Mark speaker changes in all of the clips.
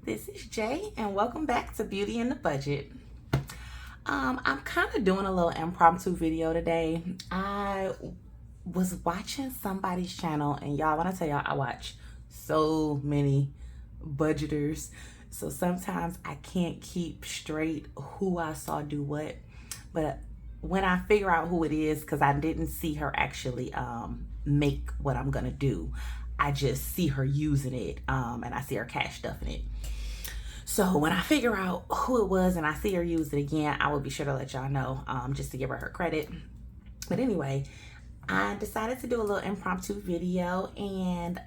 Speaker 1: This is Jay, and welcome back to Beauty in the Budget. I'm kind of doing a little impromptu video today. I was watching somebody's channel, and y'all, when I tell y'all, I watch so many budgeters. So sometimes I can't keep straight who I saw do what. But when I figure out who it is, because I didn't see her actually make what I'm gonna do, I just see her using it, and I see her cash stuffing it. So when I figure out who it was and I see her use it again, I will be sure to let y'all know, just to give her credit. But anyway, I decided to do a little impromptu video and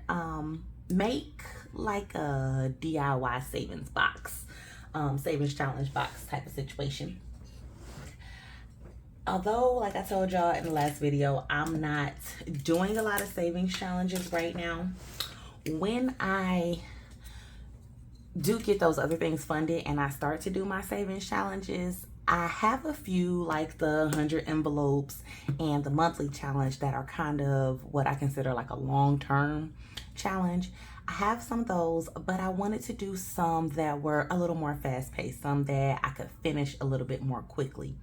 Speaker 1: make like a DIY savings box, savings challenge box type of situation. Although, like I told y'all in the last video, I'm not doing a lot of savings challenges right now. When I do get those other things funded and I start to do my savings challenges, I have a few like the 100 envelopes and the monthly challenge that are kind of what I consider like a long-term challenge. I have some of those, but I wanted to do some that were a little more fast-paced, some that I could finish a little bit more quickly.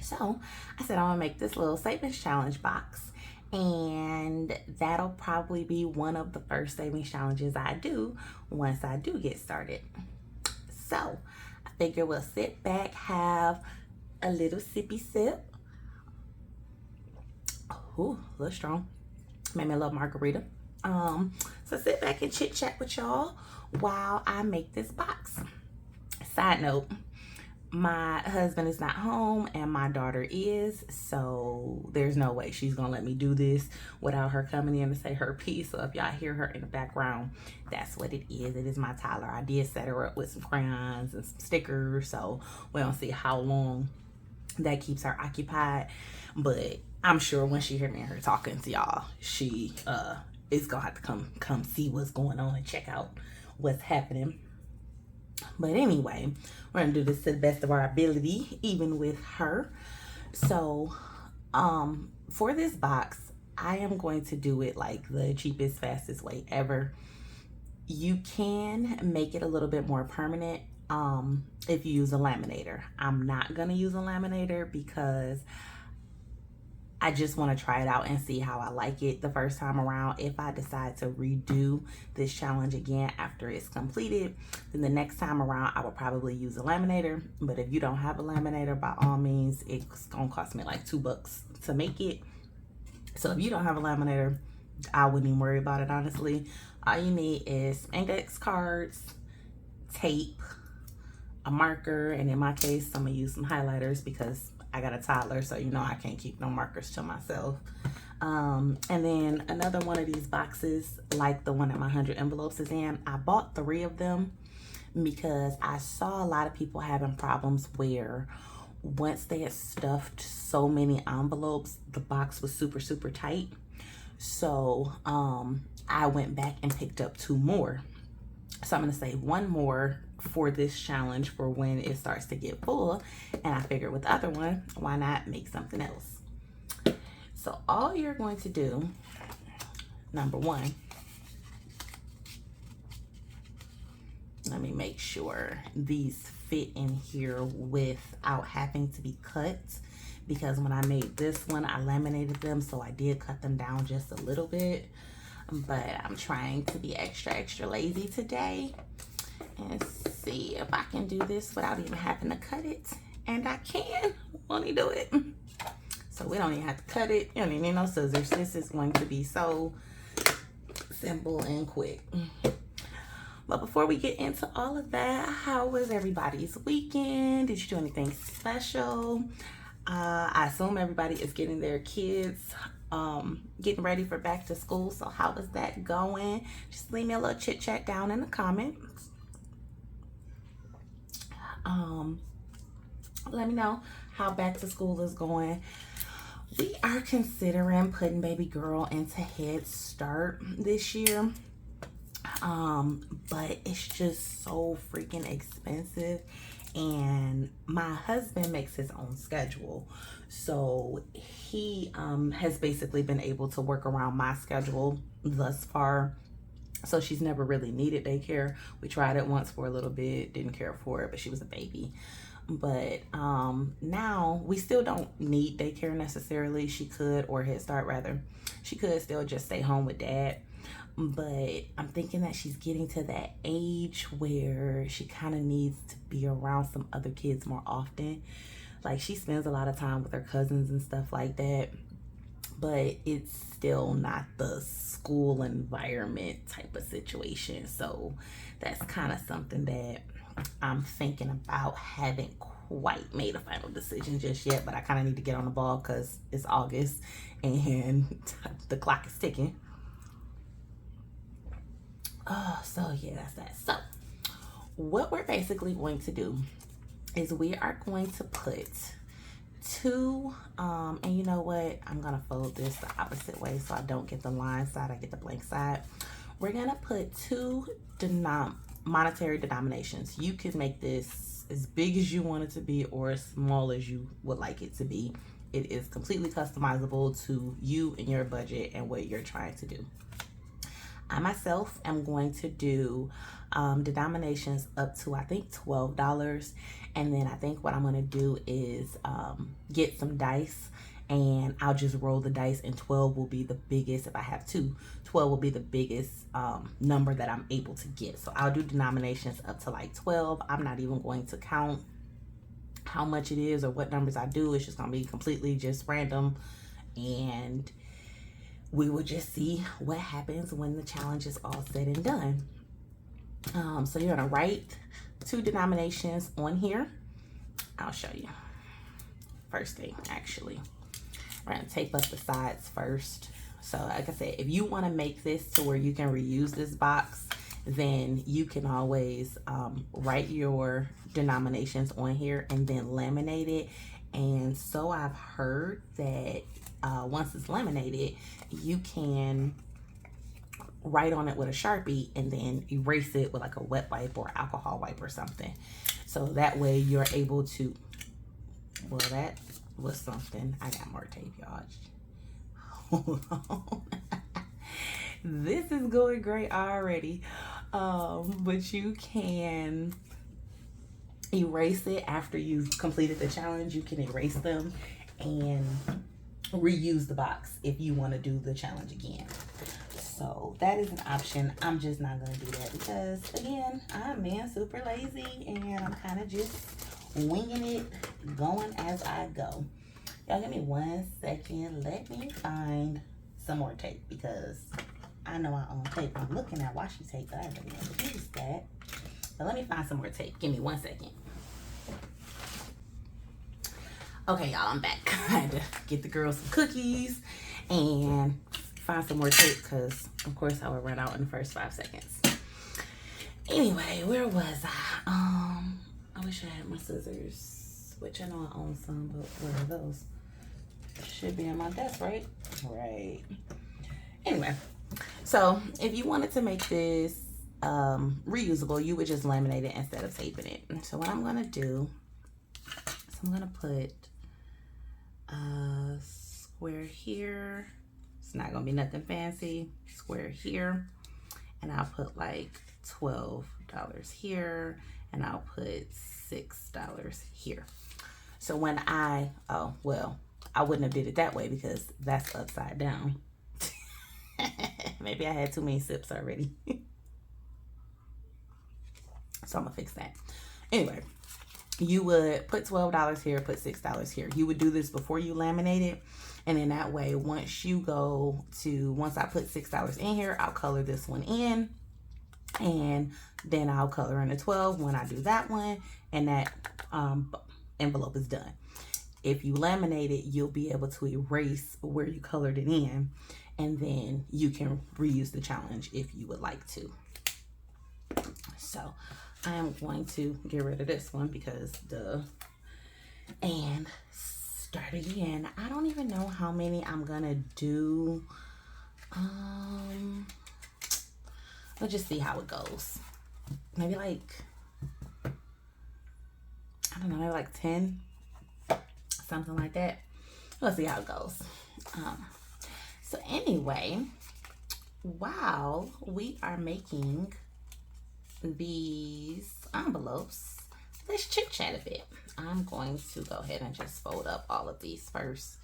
Speaker 1: So I said I'm gonna make this little savings challenge box, and that'll probably be one of the first savings challenges I do once I do get started. So I figure we'll sit back, have a little sippy sip. Ooh, a little strong. Made me a little margarita. So sit back and chit chat with y'all while I make this box. Side note, my husband is not home and my daughter is, so there's no way she's gonna let me do this without her coming in to say her piece. So if y'all hear her in the background, that's what it is. It is my Tyler. I did set her up with some crayons and some stickers, so we don't see how long that keeps her occupied, but I'm sure when she hear me and her talking to y'all, she is gonna have to come see what's going on and check out what's happening. But anyway, we're gonna do this to the best of our ability, even with her. So for this box, I am going to do it like the cheapest, fastest way ever. You can make it a little bit more permanent if you use a laminator. I'm not gonna use a laminator because I just want to try it out and see how I like it the first time around. If I decide to redo this challenge again after it's completed, then the next time around I will probably use a laminator. But if you don't have a laminator, by all means, it's gonna cost me like $2 to make it. So if you don't have a laminator, I wouldn't even worry about it, honestly. All you need is index cards, tape, a marker, and in my case, I'm gonna use some highlighters because I got a toddler, so you know I can't keep no markers to myself. And then another one of these boxes, like the one that my 100 envelopes is in, I bought 3 of them because I saw a lot of people having problems where once they had stuffed so many envelopes, the box was super, super tight. So I went back and picked up 2 more. So I'm gonna save 1 more for this challenge for when it starts to get full, and I figured with the other one, why not make something else? So all you're going to do, number 1, let me make sure these fit in here without having to be cut, because when I made this one, I laminated them, so I did cut them down just a little bit. But I'm trying to be extra lazy today and see if I can do this without even having to cut it. And I can. Won't he do it? So we don't even have to cut it. You don't even need no scissors. This is going to be so simple and quick. But before we get into all of that, how was everybody's weekend? Did you do anything special? I assume everybody is getting their kids getting ready for back to school. So how is that going? Just leave me a little chit chat down in the comments. Let me know how back to school is going. We are considering putting baby girl into Head Start this year. But it's just so freaking expensive, and my husband makes his own schedule, so he has basically been able to work around my schedule thus far. So she's never really needed daycare. We tried it once for a little bit, didn't care for it, but she was a baby. But now we still don't need daycare necessarily. She could, or Head Start rather, she could still just stay home with dad. But I'm thinking that she's getting to that age where she kind of needs to be around some other kids more often. Like, she spends a lot of time with her cousins and stuff like that, but it's still not the school environment type of situation. So that's kind of something that I'm thinking about. Haven't quite made a final decision just yet, but I kind of need to get on the ball because it's August and the clock is ticking. So yeah, that's that. So what we're basically going to do is we are going to put two, and you know what? I'm gonna fold this the opposite way so I don't get the line side, I get the blank side. We're gonna put two monetary denominations. You can make this as big as you want it to be or as small as you would like it to be. It is completely customizable to you and your budget and what you're trying to do. I myself am going to do denominations up to, I think, $12. And then I think what I'm going to do is get some dice, and I'll just roll the dice, and 12 will be the biggest. If I have two, 12 will be the biggest number that I'm able to get. So I'll do denominations up to like 12. I'm not even going to count how much it is or what numbers I do. It's just going to be completely just random, and we will just see what happens when the challenge is all said and done. So you're gonna write two denominations on here. I'll show you. First thing, actually, we're gonna tape up the sides first. So like I said, if you wanna make this to where you can reuse this box, then you can always write your denominations on here and then laminate it. And so I've heard that once it's laminated, you can write on it with a Sharpie and then erase it with like a wet wipe or alcohol wipe or something. So that way you're able to, well, that was something. I got more tape, y'all. Hold on. This is going great already. But you can erase it after you've completed the challenge. You can erase them and reuse the box if you want to do the challenge again. So that is an option. I'm just not going to do that because, again, I'm being super lazy and I'm kind of just winging it, going as I go. Y'all give me 1 second. Let me find some more tape because I know I own tape. I'm looking at washi tape, but I haven't really used that. So let me find some more tape. Give me 1 second. Okay, y'all, I'm back. I had to get the girls some cookies and find some more tape because, of course, I would run out in the first 5 seconds. Anyway, where was I? I wish I had my scissors, which I know I own some, but where are those? Should be on my desk, right? Right. Anyway, so if you wanted to make this reusable, you would just laminate it instead of taping it. So what I'm going to do is I'm going to put a square here. It's not going to be nothing fancy. Square here. And I'll put like $12 here. And I'll put $6 here. So when I wouldn't have did it that way because that's upside down. Maybe I had too many sips already. So I'm gonna fix that. Anyway, you would put $12 here, put $6 here. You would do this before you laminate it. And then that way, once I put $6 in here, I'll color this one in. And then I'll color in the 12 when I do that one. And that envelope is done. If you laminate it, you'll be able to erase where you colored it in, and then you can reuse the challenge if you would like to. So I am going to get rid of this one because and start again. I don't even know how many I'm gonna do. Let's just see how it goes. Maybe like, I don't know, maybe like 10. Something like that. Let's see how it goes. So anyway, while we are making these envelopes, let's chit chat a bit. I'm going to go ahead and just fold up all of these first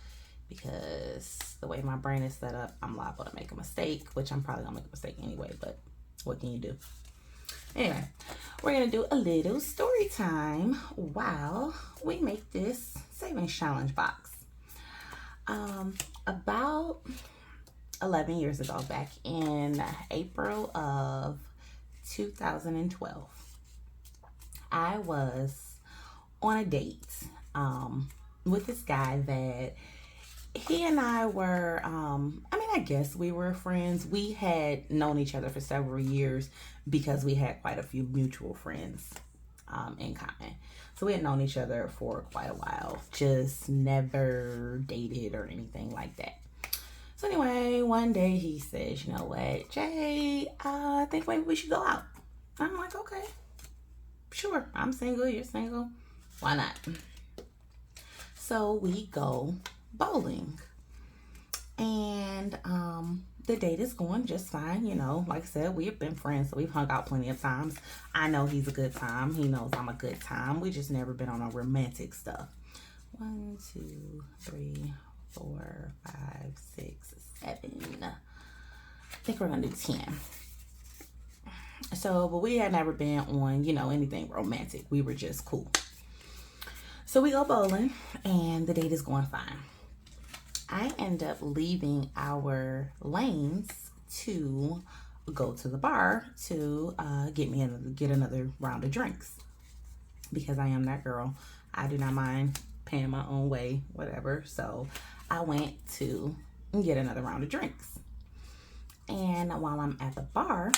Speaker 1: because the way my brain is set up, I'm liable to make a mistake, which I'm probably gonna make a mistake anyway, but what can you do? Anyway, we're gonna do a little story time while we make this savings challenge box. About 11 years ago, back in April of 2012, I was on a date with this guy that he and I were, I guess we were friends. We had known each other for several years because we had quite a few mutual friends in common. So we had known each other for quite a while, just never dated or anything like that. So anyway, one day he says, you know what, Jay, I think maybe we should go out. I'm like, okay, sure. I'm single, you're single. Why not? So we go bowling. And the date is going just fine. You know, like I said, we have been friends, so we've hung out plenty of times. I know he's a good time. He knows I'm a good time. We just never been on a romantic stuff. 1, 2, 3, 4, 5, 6, 7. I think we're gonna do 10. So, but we had never been on, you know, anything romantic. We were just cool. So we go bowling and the date is going fine. I end up leaving our lanes to go to the bar to get another round of drinks, because I am that girl. I do not mind paying my own way, whatever. So I went to get another round of drinks. And while I'm at the bar,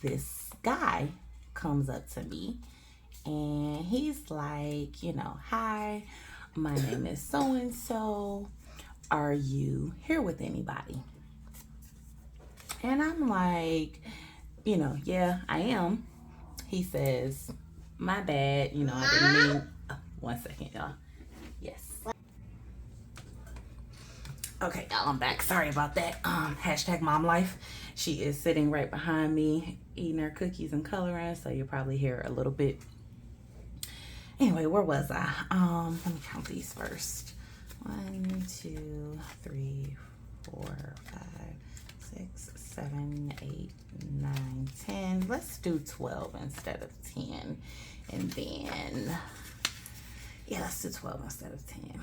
Speaker 1: this guy comes up to me and he's like, you know, hi, my name is so-and-so. Are you here with anybody? And I'm like, you know, yeah, I am. He says, my bad, you know, I didn't mean, one second, y'all. Yes. Okay, y'all, I'm back. Sorry about that. Hashtag mom life. She is sitting right behind me, eating her cookies and coloring, so you'll probably hear a little bit. Anyway, where was I? Let me count these first. 1, 2, 3, 4, 5, 6, 7, 8, 9, 10. Let's do 12 instead of 10. And then, yeah, let's do 12 instead of 10.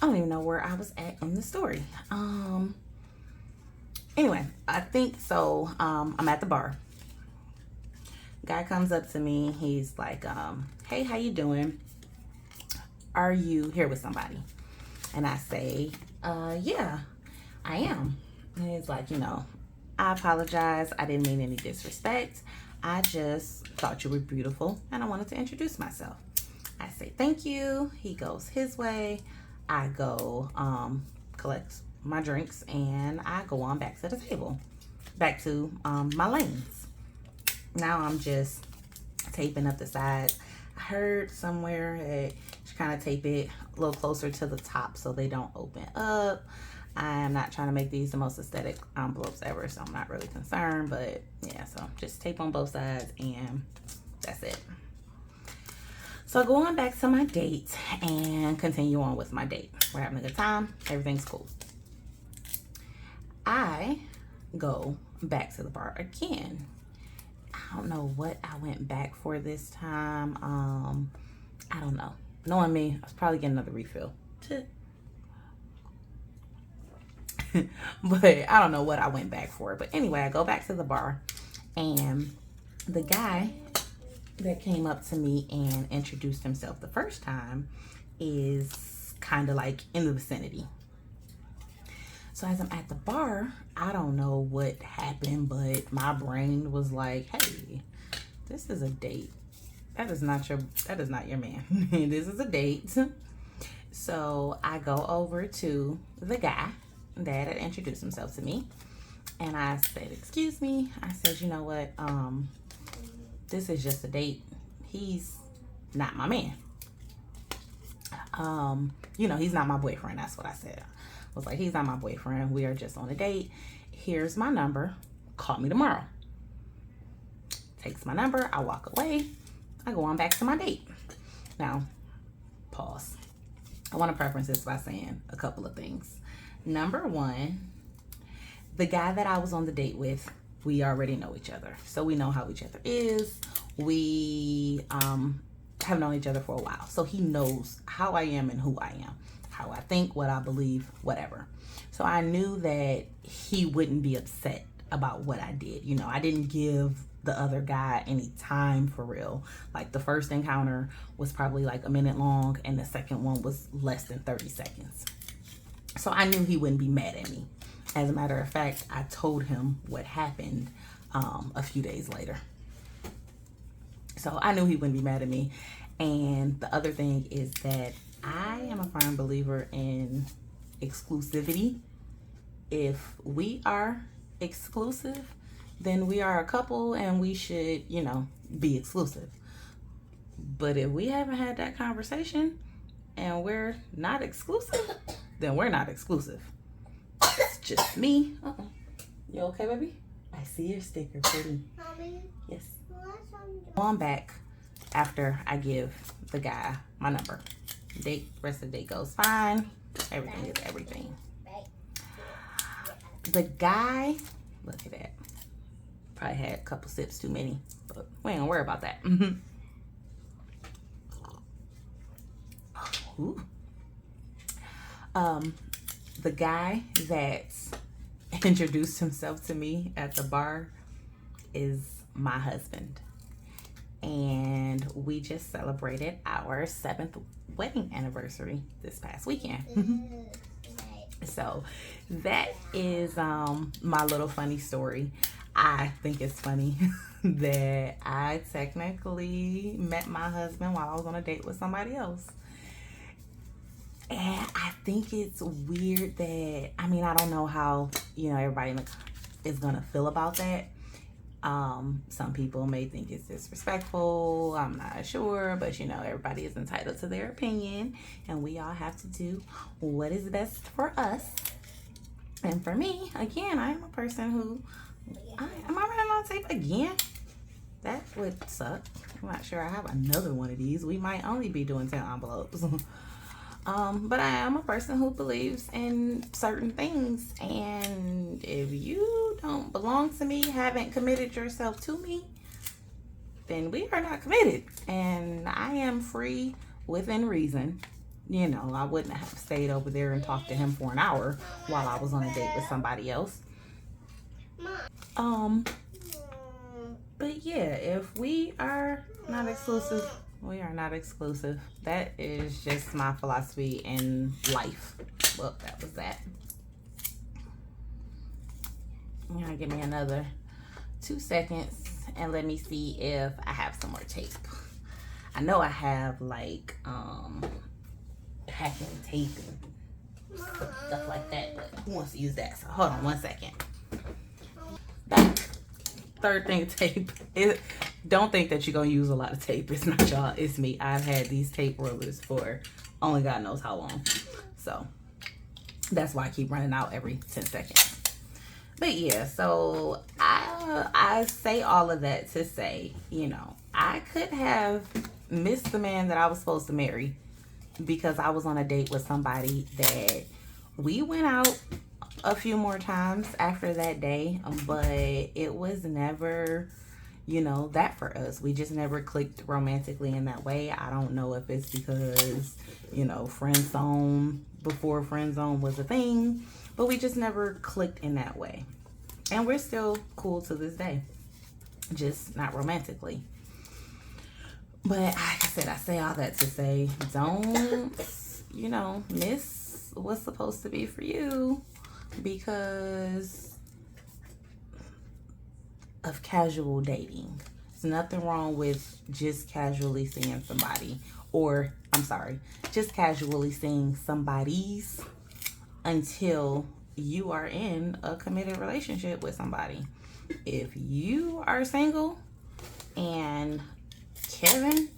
Speaker 1: I don't even know where I was at in the story. Anyway, I think so. I'm at the bar. Guy comes up to me. He's like, hey, how you doing? Are you here with somebody? And I say, yeah, I am. And he's like, you know, I apologize. I didn't mean any disrespect. I just thought you were beautiful and I wanted to introduce myself. I say, thank you. He goes his way. I go collect my drinks and I go on back to the table, back to my lanes. Now I'm just taping up the sides. I heard somewhere that you kind of tape it a little closer to the top so they don't open up. I'm not trying to make these the most aesthetic envelopes ever, so I'm not really concerned, but yeah, so just tape on both sides and that's it. So I go on back to my date and continue on with my date. We're having a good time, everything's cool. I go back to the bar again. I don't know what I went back for this time. I don't know. Knowing me, I was probably getting another refill. But I don't know what I went back for. But anyway, I go back to the bar and the guy that came up to me and introduced himself the first time is kind of like in the vicinity. So as I'm at the bar, I don't know what happened, but my brain was like, hey, this is a date. That is not your man. This is a date. So I go over to the guy that had introduced himself to me. And I said, excuse me. I said, you know what? This is just a date. He's not my man. You know, he's not my boyfriend. That's what I said. I was like, he's not my boyfriend. We are just on a date. Here's my number. Call me tomorrow. Takes my number. I walk away. I go on back to my date. Now, pause. I want to preference this by saying a couple of things. Number one, the guy that I was on the date with, we already know each other. So we know how each other is. We have known each other for a while. So he knows how I am and who I am, how I think, what I believe, whatever. So I knew that he wouldn't be upset about what I did. You know, I didn't give the other guy any time for real. Like the first encounter was probably like a minute long and the second one was less than 30 seconds. So I knew he wouldn't be mad at me. As a matter of fact, I told him what happened a few days later. So I knew he wouldn't be mad at me. And the other thing is that I am a firm believer in exclusivity. If we are exclusive, then we are a couple and we should, you know, be exclusive. But if we haven't had that conversation and we're not exclusive, then we're not exclusive. It's just me. You okay, baby? I see your sticker, pretty. Mommy? Yes. On back after I give the guy my number. Rest of the date goes fine. Everything is everything. The guy, look at that. Probably had a couple sips too many, but we ain't gonna worry about that. Ooh. The guy that introduced himself to me at the bar is my husband. And we just celebrated our 7th wedding anniversary this past weekend. So that is my little funny story. I think it's funny that I technically met my husband while I was on a date with somebody else. And I think it's weird that, I mean, I don't know how, you know, everybody is going to feel about that. Some people may think it's disrespectful. I'm not sure, but you know, everybody is entitled to their opinion and we all have to do what is best for us. And for me, again, I am a person who, am I running on tape again? That would suck. I'm not sure I have another one of these. We might only be doing 10 envelopes. But I am a person who believes in certain things, and if you don't belong to me, haven't committed yourself to me, then we are not committed. And I am free within reason. You know, I wouldn't have stayed over there and talked to him for an hour while I was on a date with somebody else. But yeah, if we are not exclusive, we are not exclusive. That is just my philosophy in life. Well, that was that. You're gonna give me another 2 seconds and let me see if I have some more tape. I know I have like packing tape and stuff like that, but who wants to use that? So hold on 1 second. Third thing, tape. Don't think that you're gonna use a lot of tape. It's not y'all, it's me. I've had these tape rollers for only God knows how long. So that's why I keep running out every 10 seconds. But yeah, so I say all of that to say, you know, I could have missed the man that I was supposed to marry because I was on a date with somebody that we went out a few more times after that day, but it was never, you know, that for us. We just never clicked romantically in that way. I don't know if it's because, you know, friend zone before friend zone was a thing, but we just never clicked in that way. And we're still cool to this day, just not romantically. But like I said, I say all that to say, don't, you know, miss what's supposed to be for you because of casual dating. There's nothing wrong with just casually seeing somebody, or I'm sorry, just casually seeing somebody's until you are in a committed relationship with somebody. If you are single and Kevin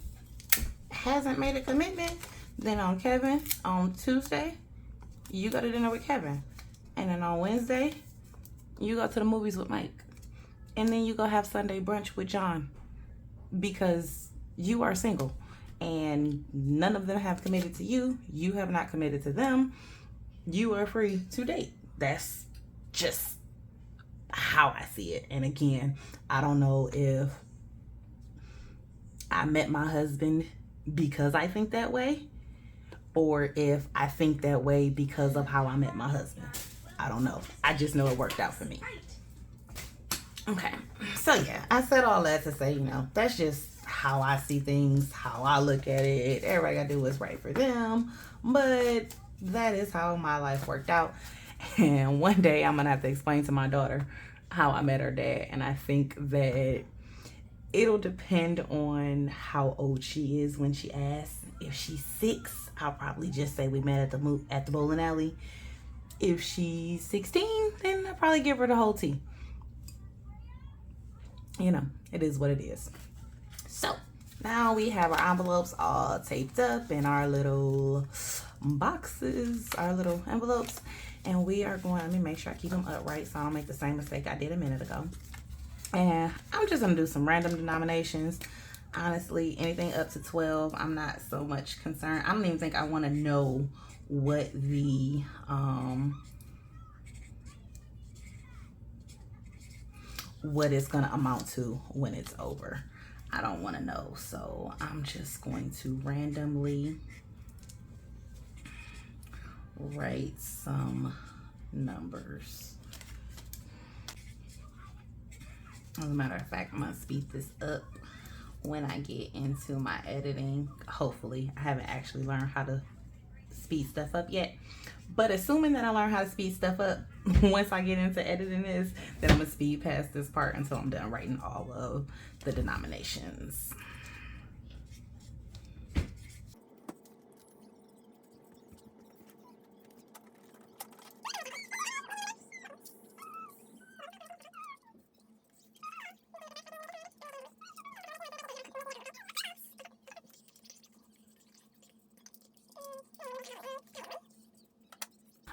Speaker 1: hasn't made a commitment, Then on Kevin, on Tuesday, you go to dinner with Kevin. And then on Wednesday, you go to the movies with Mike. And then you go have Sunday brunch with John. Because you are single. And none of them have committed to you. You have not committed to them. You are free to date. That's just how I see it. And again, I don't know if I met my husband because I think that way, or if I think that way because of how I met my husband. I don't know. I just know it worked out for me. Okay. So yeah, I said all that to say, that's just how I see things, how I look at it. Everybody gotta do what's right for them. But that is how my life worked out. And one day I'm gonna have to explain to my daughter how I met her dad. And I think that it'll depend on how old she is when she asks. If she's 6, I'll probably just say we met at the bowling alley. If she's 16, then I'll probably give her the whole tea. It is what it is. So now we have our envelopes all taped up in our little boxes, our little envelopes. And we are going, let me make sure I keep them upright so I don't make the same mistake I did a minute ago. And I'm just gonna do some random denominations. Honestly, anything up to 12, I'm not so much concerned. I don't even think I wanna know what the, what it's gonna amount to when it's over. I don't wanna know. So I'm just going to randomly write some numbers. As a matter of fact, I'm gonna speed this up when I get into my editing. Hopefully, I haven't actually learned how to speed stuff up yet. But assuming that I learn how to speed stuff up, once I get into editing this, then I'm gonna speed past this part until I'm done writing all of the denominations.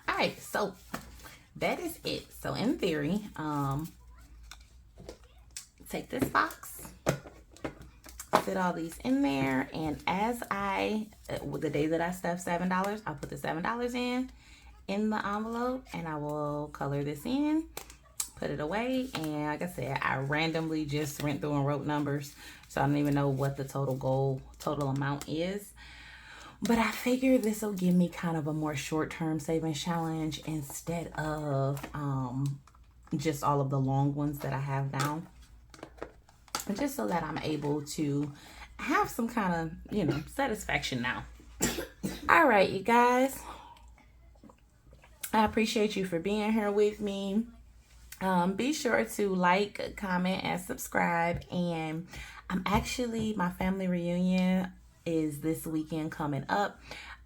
Speaker 1: Alright, so that is it. So in theory, take this box, fit all these in there, and as the day that I stuff $7, I'll put the $7 in the envelope, and I will color this in, put it away. And like I said, I randomly just went through and wrote numbers, so I don't even know what the total amount is. But I figured this will give me kind of a more short-term savings challenge instead of just all of the long ones that I have down. And just so that I'm able to have some kind of, satisfaction now. All right, you guys. I appreciate you for being here with me. Be sure to like, comment, and subscribe. And my family reunion is this weekend coming up.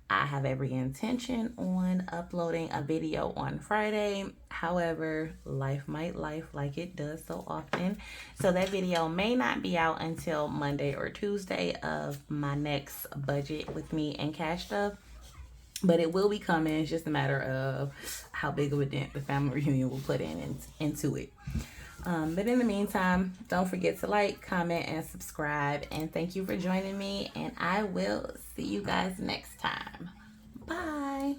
Speaker 1: I have every intention on uploading a video on Friday. However, life might life like it does so often. So that video may not be out until Monday or Tuesday of my next budget with me and cash stuff. But it will be coming. It's just a matter of how big of a dent the family reunion will put into it. But in the meantime, don't forget to like, comment, and subscribe. And thank you for joining me. And I will see you guys next time. Bye.